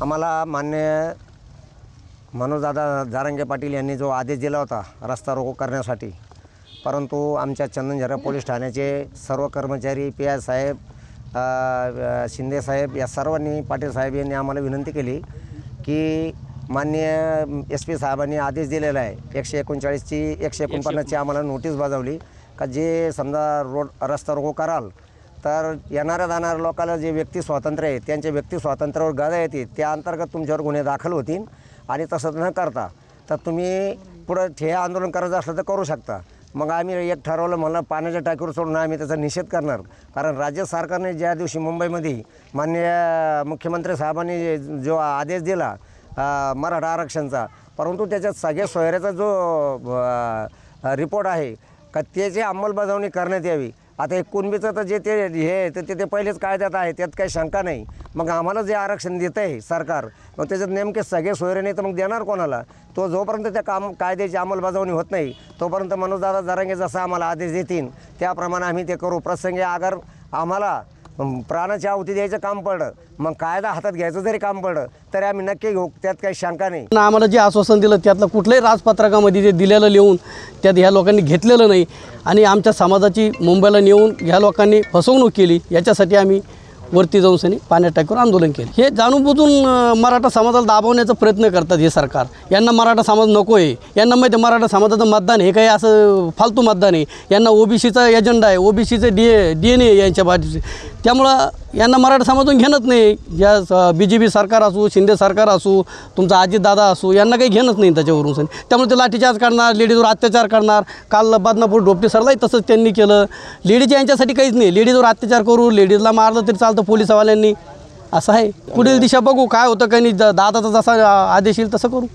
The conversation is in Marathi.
आम्हाला मान्य मनोजदादा जारंगे पाटील यांनी जो आदेश दिला होता रस्ता रोको करण्यासाठी, परंतु आमच्या चंदनझरा पोलीस ठाण्याचे सर्व कर्मचारी, PI साहेब, शिंदे साहेब या सर्वांनी, पाटील साहेब यांनी आम्हाला विनंती केली की माननीय SP साहेबांनी आदेश दिलेला आहे 139ची 149ची आम्हाला नोटीस बजावली का जे समजा रस्ता रोको कराल तर येणाऱ्या जाणाऱ्या लोकांना जे व्यक्ती स्वातंत्र्य आहे त्यांच्या व्यक्ती स्वातंत्र्यावर गदा येते, त्या अंतर्गत तुमच्यावर गुन्हे दाखल होतील आणि तसंच न करता तर तुम्ही पुढं ठिय्या आंदोलन करायचं असलं तर करू शकता. मग आम्ही एक ठरवलं, म्हणलं पाण्याच्या टाकीवर सोडून आम्ही त्याचा निषेध करणार. कारण राज्य सरकारने ज्या दिवशी मुंबईमध्ये माननीय मुख्यमंत्री साहेबांनी जो आदेश दिला मराठा आरक्षणचा, परंतु त्याच्यात सगळ्या सोयऱ्याचा जो रिपोर्ट आहे का त्याची अंमलबजावणी करण्यात यावी. आता हे कुणबीचं तर जे ते ते पहिलेच कायद्यात आहे, त्यात काही शंका नाही. मग आम्हाला जे आरक्षण देतं आहे सरकार, मग त्याच्यात नेमके सगळे सोयरे नाही तर मग देणार कोणाला? तो जोपर्यंत त्या कायद्याची अंमलबजावणी होत नाही तोपर्यंत मनोजदादा जारंगे जसं आम्हाला आदेश देतील त्याप्रमाणे आम्ही ते करू. प्रसंगी अगर आम्हाला प्राणाची आहुती द्यायचं काम पडलं, मग कायदा हातात घ्यायचं जरी काम पडलं तरी आम्ही नक्की घेऊ, त्यात काही शंका नाही. आम्हाला जे आश्वासन दिलं त्यातलं कुठल्याही राजपत्रकामध्ये जे दिलेलं लिहून त्यात ह्या लोकांनी घेतलेलं नाही आणि आमच्या समाजाची मुंबईला नेऊन ह्या लोकांनी फसवणूक केली. याच्यासाठी आम्ही वरती जाऊन सनी पाण्यात टाकीवर आंदोलन केलं. हे जाणून बुजून मराठा समाजाला दाबवण्याचा प्रयत्न करतात हे सरकार. यांना मराठा समाज नको आहे, यांना माहिती मराठा समाजाचं मतदान हे काही असं फालतू मतदान आहे. यांना OBCचा एजंडा आहे, OBCचं DNA यांच्या बाजूचे. त्यामुळं यांना मराठा समाजातून घेणंच नाही. या BJP सरकार असू, शिंदे सरकार असू, तुमचा अजितदादा असू, यांना काही घेणंच नाही त्याच्यावरून सनी. त्यामुळे ते लाठीचार्ज करणार, लेडीजवर अत्याचार करणार. काल बदनापूर ढोपटे सरलाही तसंच त्यांनी केलं. लेडीज यांच्यासाठी काहीच नाही, लेडीजवर अत्याचार करू, लेडीजला मारलं तरी चालतं पोलिसवाल्यांनी, असं आहे. पुढील दिशा बघू काय होतं काही नाही. दादाचा जसा आदेश येईल तसं करू.